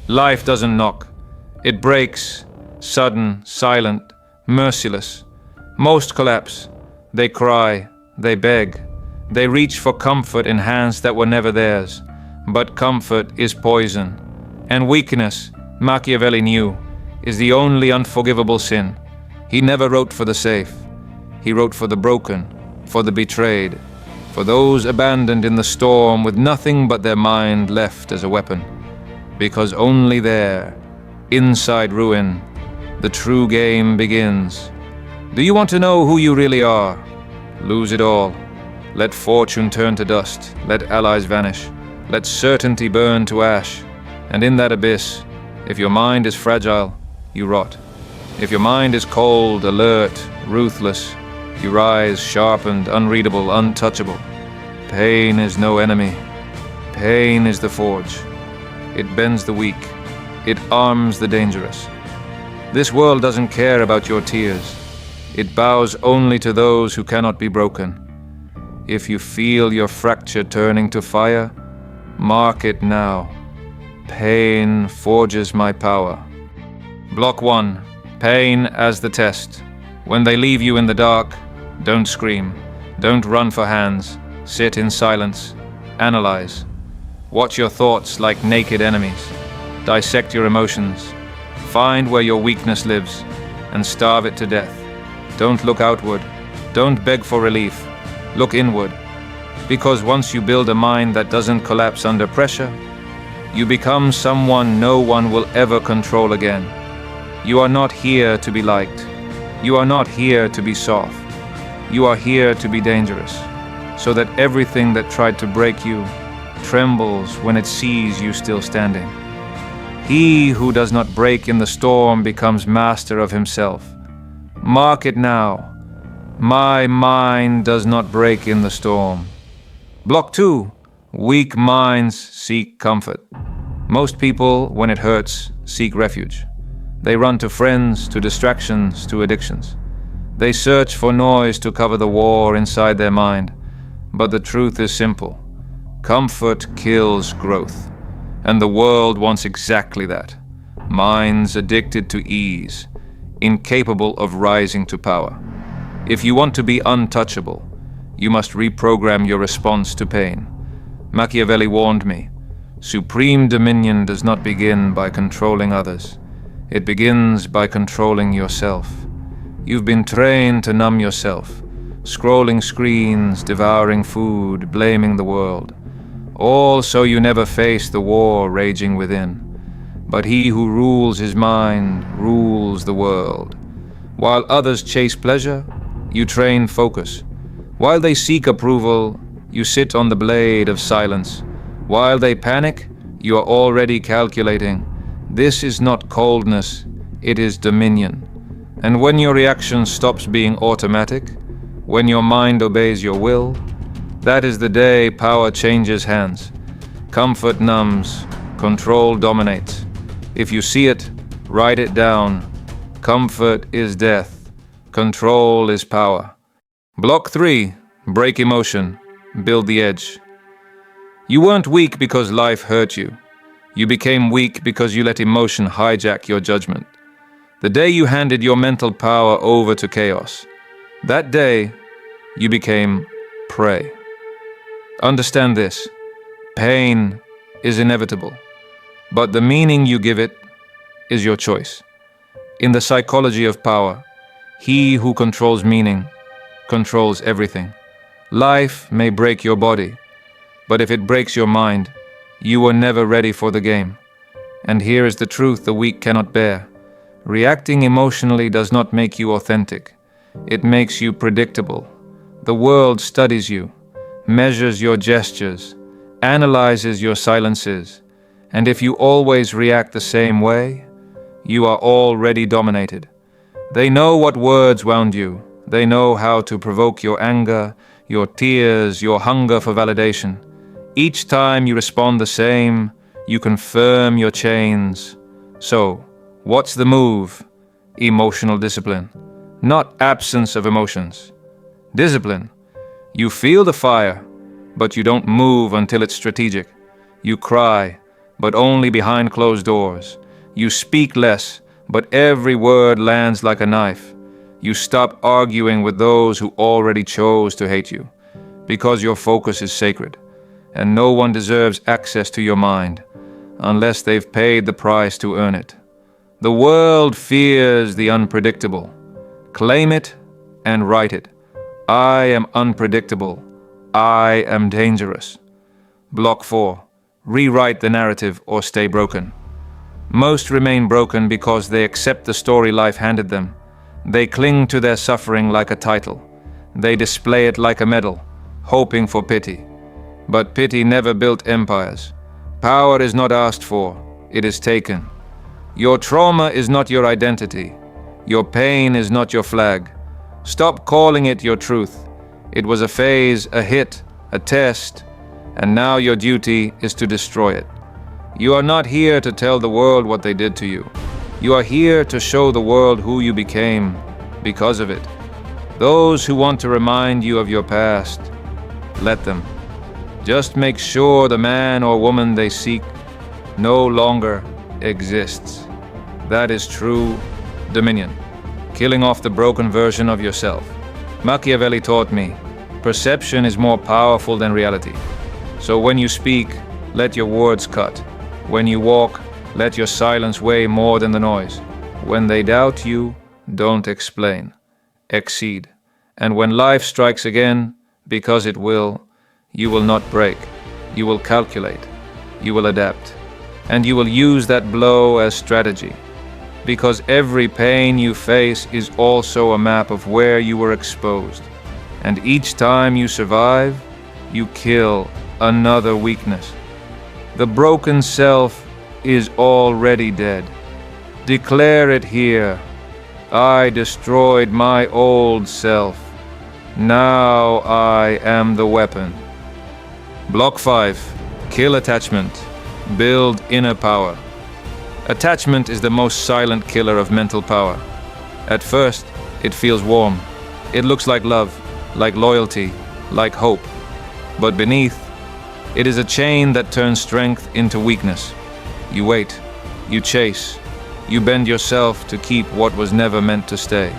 Life doesn't knock. It breaks, sudden, silent, merciless. Most collapse. They cry, they beg. They reach for comfort in hands that were never theirs. But comfort is poison. And weakness, Machiavelli knew, is the only unforgivable sin. He never wrote for the safe. He wrote for the broken, for the betrayed, for those abandoned in the storm with nothing but their mind left as a weapon. Because only there, inside ruin, the true game begins. Do you want to know who you really are? Lose it all. Let fortune turn to dust. Let allies vanish. Let certainty burn to ash. And in that abyss, if your mind is fragile, you rot. If your mind is cold, alert, ruthless, you rise sharpened, unreadable, untouchable. Pain is no enemy. Pain is the forge. It bends the weak. It arms the dangerous. This world doesn't care about your tears. It bows only to those who cannot be broken. If you feel your fracture turning to fire, mark it now. Pain forges my power. Block 1. Pain as the test. When they leave you in the dark, don't scream. Don't run for hands. Sit in silence. Analyze. Watch your thoughts like naked enemies. Dissect your emotions. Find where your weakness lives and starve it to death. Don't look outward. Don't beg for relief. Look inward. Because once you build a mind that doesn't collapse under pressure, you become someone no one will ever control again. You are not here to be liked. You are not here to be soft. You are here to be dangerous, so that everything that tried to break you trembles when it sees you still standing. He who does not break in the storm becomes master of himself. Mark it now. My mind does not break in the storm. Block 2. Weak minds seek comfort. Most people, when it hurts, seek refuge. They run to friends, to distractions, to addictions. They search for noise to cover the war inside their mind. But the truth is simple. Comfort kills growth. And the world wants exactly that. Minds addicted to ease, incapable of rising to power. If you want to be untouchable, you must reprogram your response to pain. Machiavelli warned me, supreme dominion does not begin by controlling others. It begins by controlling yourself. You've been trained to numb yourself, scrolling screens, devouring food, blaming the world. All so you never face the war raging within. But he who rules his mind rules the world. While others chase pleasure, you train focus. While they seek approval, you sit on the blade of silence. While they panic, you are already calculating. This is not coldness, it is dominion. And when your reaction stops being automatic, when your mind obeys your will, that is the day power changes hands. Comfort numbs, control dominates. If you see it, write it down. Comfort is death. Control is power. Block 3. Break emotion. Build the edge. You weren't weak because life hurt you. You became weak because you let emotion hijack your judgment. The day you handed your mental power over to chaos, that day you became prey. Understand this. Pain is inevitable, but the meaning you give it is your choice. In the psychology of power, he who controls meaning controls everything. Life may break your body, but if it breaks your mind, you were never ready for the game. And here is the truth the weak cannot bear. Reacting emotionally does not make you authentic. It makes you predictable. The world studies you, measures your gestures, analyzes your silences, and if you always react the same way, you are already dominated. They know what words wound you. They know how to provoke your anger, your tears, your hunger for validation. Each time you respond the same, you confirm your chains. So, what's the move? Emotional discipline, not absence of emotions. Discipline. You feel the fire, but you don't move until it's strategic. You cry, but only behind closed doors. You speak less, but every word lands like a knife. You stop arguing with those who already chose to hate you, because your focus is sacred, and no one deserves access to your mind unless they've paid the price to earn it. The world fears the unpredictable. Claim it and write it. I am unpredictable. I am dangerous. Block 4. Rewrite the narrative or stay broken. Most remain broken because they accept the story life handed them. They cling to their suffering like a title. They display it like a medal, hoping for pity. But pity never built empires. Power is not asked for, it is taken. Your trauma is not your identity. Your pain is not your flag. Stop calling it your truth. It was a phase, a hit, a test, and now your duty is to destroy it. You are not here to tell the world what they did to you. You are here to show the world who you became because of it. Those who want to remind you of your past, let them. Just make sure the man or woman they seek no longer exists. That is true dominion, killing off the broken version of yourself. Machiavelli taught me, perception is more powerful than reality. So when you speak, let your words cut. When you walk, let your silence weigh more than the noise. When they doubt you, don't explain. Exceed. And when life strikes again, because it will, you will not break. You will calculate. You will adapt. And you will use that blow as strategy. Because every pain you face is also a map of where you were exposed. And each time you survive, you kill another weakness. The broken self is already dead. Declare it here. I destroyed my old self. Now I am the weapon. Block 5. Kill attachment. Build inner power. Attachment is the most silent killer of mental power. At first, it feels warm. It looks like love, like loyalty, like hope. But beneath, it is a chain that turns strength into weakness. You wait, you chase, you bend yourself to keep what was never meant to stay.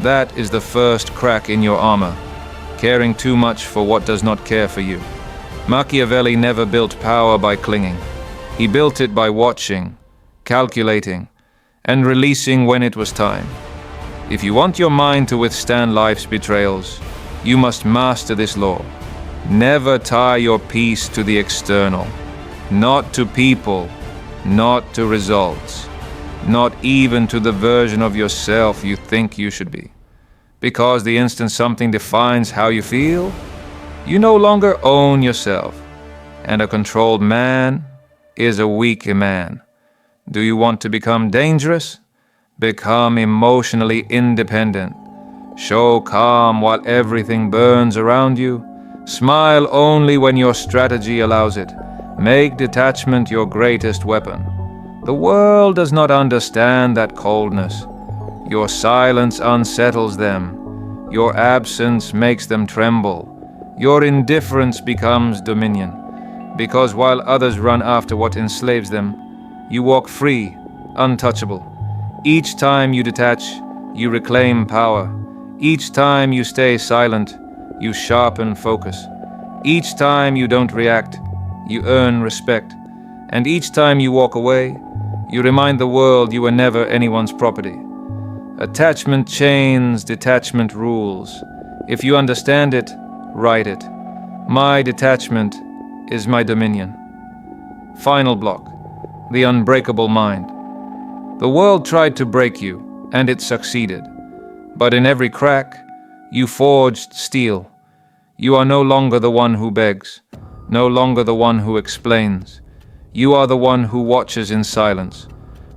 That is the first crack in your armor, caring too much for what does not care for you. Machiavelli never built power by clinging. He built it by watching, calculating, and releasing when it was time. If you want your mind to withstand life's betrayals, you must master this law. Never tie your peace to the external, not to people, not to results, not even to the version of yourself you think you should be. Because the instant something defines how you feel, you no longer own yourself, and a controlled man is a weak man. Do you want to become dangerous? Become emotionally independent. Show calm while everything burns around you. Smile only when your strategy allows it. Make detachment your greatest weapon. The world does not understand that coldness. Your silence unsettles them. Your absence makes them tremble. Your indifference becomes dominion. Because while others run after what enslaves them, you walk free, untouchable. Each time you detach, you reclaim power. Each time you stay silent, you sharpen focus. Each time you don't react, you earn respect. And each time you walk away, you remind the world you were never anyone's property. Attachment chains, detachment rules. If you understand it, write it. My detachment is my dominion. Final block. The unbreakable mind. The world tried to break you, and it succeeded. But in every crack, you forged steel. You are no longer the one who begs, no longer the one who explains. You are the one who watches in silence,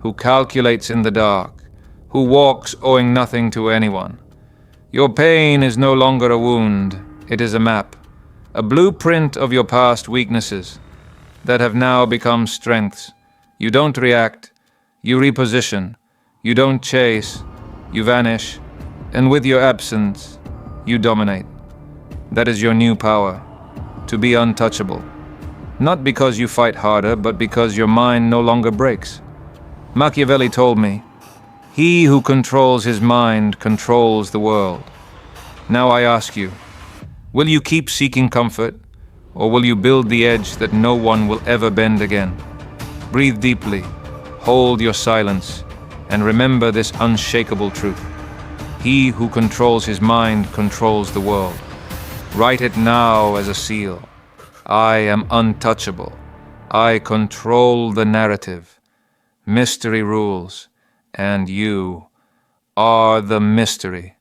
who calculates in the dark, who walks owing nothing to anyone. Your pain is no longer a wound, it is a map, a blueprint of your past weaknesses that have now become strengths. You don't react, you reposition. You don't chase, you vanish. And with your absence, you dominate. That is your new power, to be untouchable. Not because you fight harder, but because your mind no longer breaks. Machiavelli told me, "He who controls his mind controls the world." Now I ask you, will you keep seeking comfort, or will you build the edge that no one will ever bend again? Breathe deeply, hold your silence, and remember this unshakable truth. He who controls his mind controls the world. Write it now as a seal. I am untouchable. I control the narrative. Mystery rules, and you are the mystery.